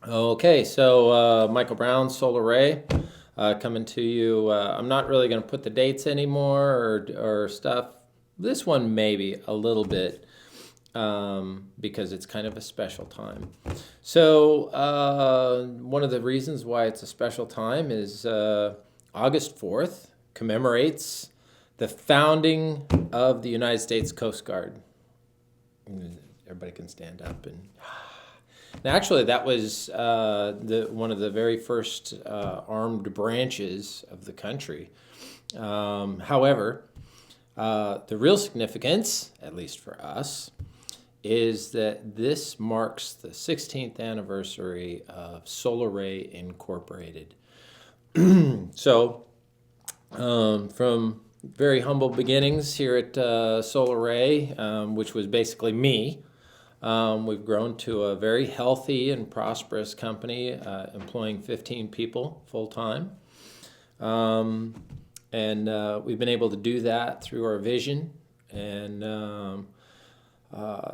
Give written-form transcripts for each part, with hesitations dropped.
Okay, so Michael Brown, Solar Ray, coming to you. I'm not really going to put the dates anymore or stuff. This one maybe a little bit because it's kind of a special time. So one of the reasons why it's a special time is August 4th commemorates the founding of the United States Coast Guard. Everybody can stand up and actually, that was one of the very first armed branches of the country. However, the real significance, at least for us, is that this marks the 16th anniversary of Solar Ray Incorporated. So, from very humble beginnings here at Solar Ray, which was basically me. We've grown to a very healthy and prosperous company, employing 15 people full time. And we've been able to do that through our vision. And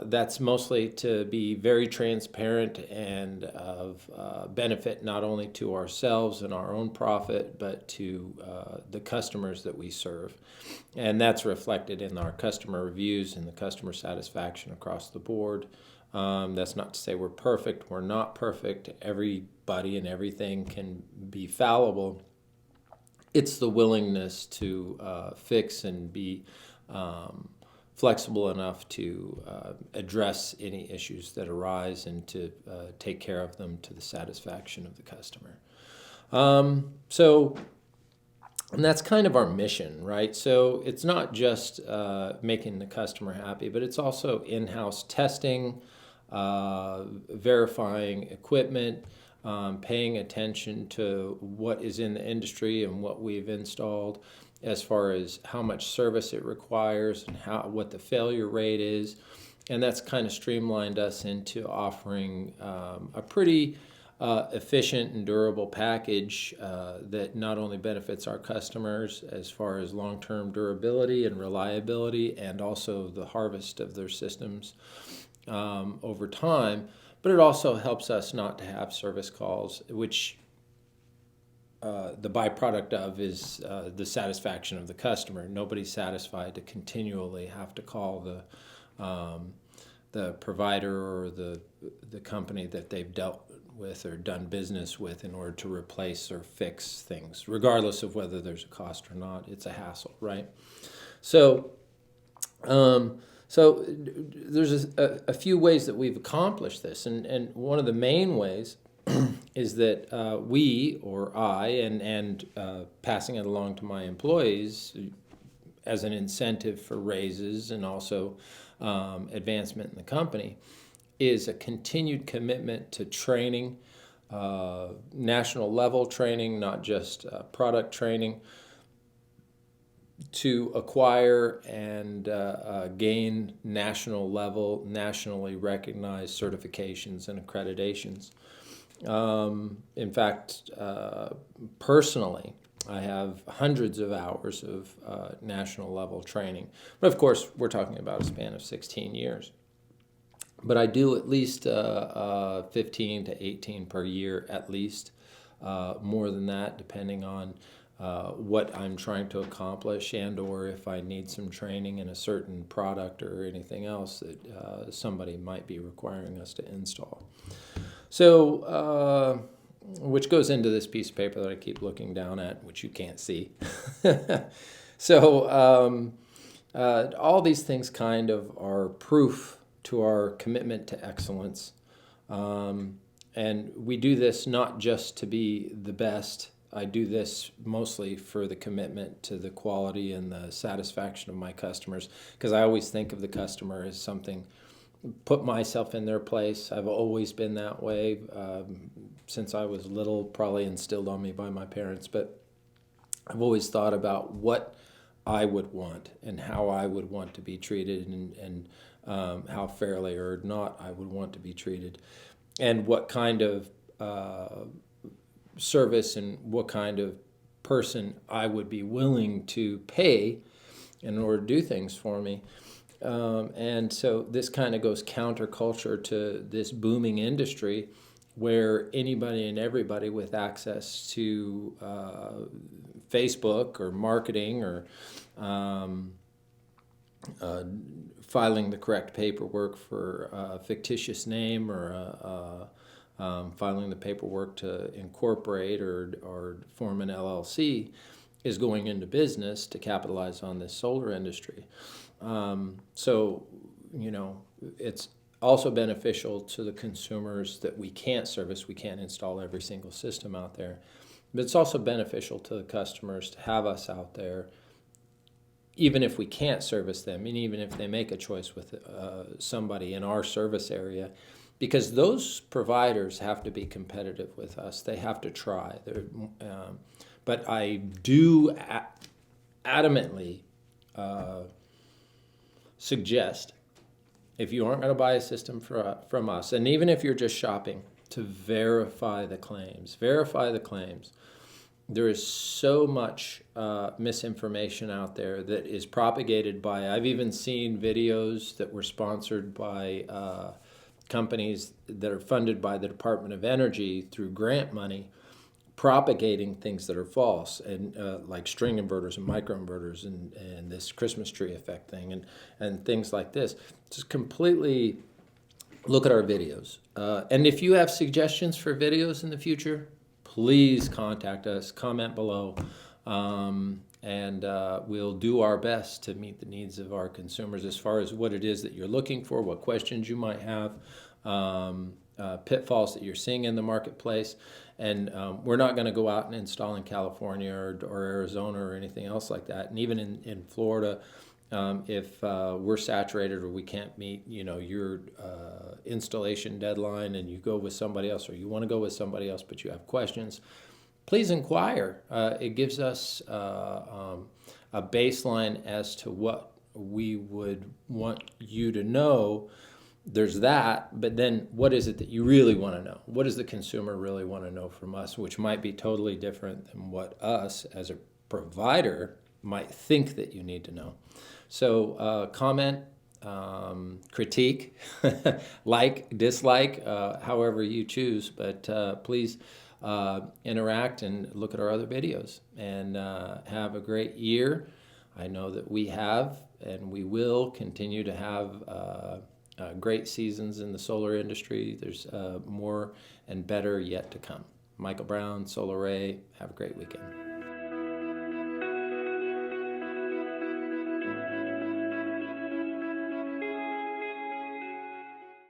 that's mostly to be very transparent and of benefit not only to ourselves and our own profit, but to the customers that we serve. And that's reflected in our customer reviews and the customer satisfaction across the board. That's not to say we're perfect. We're not perfect. Everybody and everything can be fallible. It's the willingness to fix and be flexible enough to address any issues that arise and to take care of them to the satisfaction of the customer. And that's kind of our mission, right? So it's not just making the customer happy, but it's also in-house testing, verifying equipment, paying attention to what is in the industry and what we've installed as far as how much service it requires and what the failure rate is. And that's kind of streamlined us into offering a pretty efficient and durable package that not only benefits our customers as far as long-term durability and reliability and also the harvest of their systems over time, but it also helps us not to have service calls, which the byproduct of is the satisfaction of the customer. Nobody's satisfied to continually have to call the provider or the company that they've dealt with or done business with in order to replace or fix things, regardless of whether there's a cost or not. It's a hassle, right? So, there's a few ways that we've accomplished this, and one of the main ways is that we, or I, and passing it along to my employees as an incentive for raises and also advancement in the company, is a continued commitment to training, national level training, not just product training, to acquire and gain national level, nationally recognized certifications and accreditations. In fact, personally, I have hundreds of hours of national level training. But of course, we're talking about a span of 16 years. But I do at least 15 to 18 per year, at least. More than that, depending on what I'm trying to accomplish and or if I need some training in a certain product or anything else that somebody might be requiring us to install. So, which goes into this piece of paper that I keep looking down at, which you can't see. So, all these things kind of are proof to our commitment to excellence. And we do this not just to be the best. I do this mostly for the commitment to the quality and the satisfaction of my customers, because I always think of the customer as something, put myself in their place. I've always been that way since I was little, probably instilled on me by my parents, but I've always thought about what I would want and how I would want to be treated and how fairly or not I would want to be treated, and what kind of service and what kind of person I would be willing to pay in order to do things for me. And so this kind of goes counterculture to this booming industry where anybody and everybody with access to Facebook or marketing or filing the correct paperwork for a fictitious name or filing the paperwork to incorporate or form an LLC is going into business to capitalize on this solar industry. So, it's also beneficial to the consumers that we can't service. We can't install every single system out there. But it's also beneficial to the customers to have us out there, even if we can't service them, and even if they make a choice with somebody in our service area, because those providers have to be competitive with us. They have to try. But I do adamantly suggest, if you aren't going to buy a system from us, and even if you're just shopping, to verify the claims. Verify the claims. There is so much misinformation out there that is propagated by, I've even seen videos that were sponsored by companies that are funded by the Department of Energy through grant money, propagating things that are false, and like string inverters and microinverters and this Christmas tree effect thing and things like this. Just completely look at our videos. And if you have suggestions for videos in the future, please contact us, comment below, and we'll do our best to meet the needs of our consumers as far as what it is that you're looking for, what questions you might have, pitfalls that you're seeing in the marketplace. And we're not going to go out and install in California or Arizona or anything else like that. And even in Florida, if we're saturated or we can't meet, your installation deadline, and you go with somebody else, or you want to go with somebody else, but you have questions, please inquire. It gives us a baseline as to what we would want you to know. There's that, but then what is it that you really want to know? What does the consumer really want to know from us, which might be totally different than what us as a provider might think that you need to know. So comment, critique, like, dislike, however you choose, but please interact and look at our other videos, and have a great year. I know that we have, and we will continue to have great seasons in the solar industry. There's more and better yet to come. Michael Brown, Solar Ray, have a great weekend.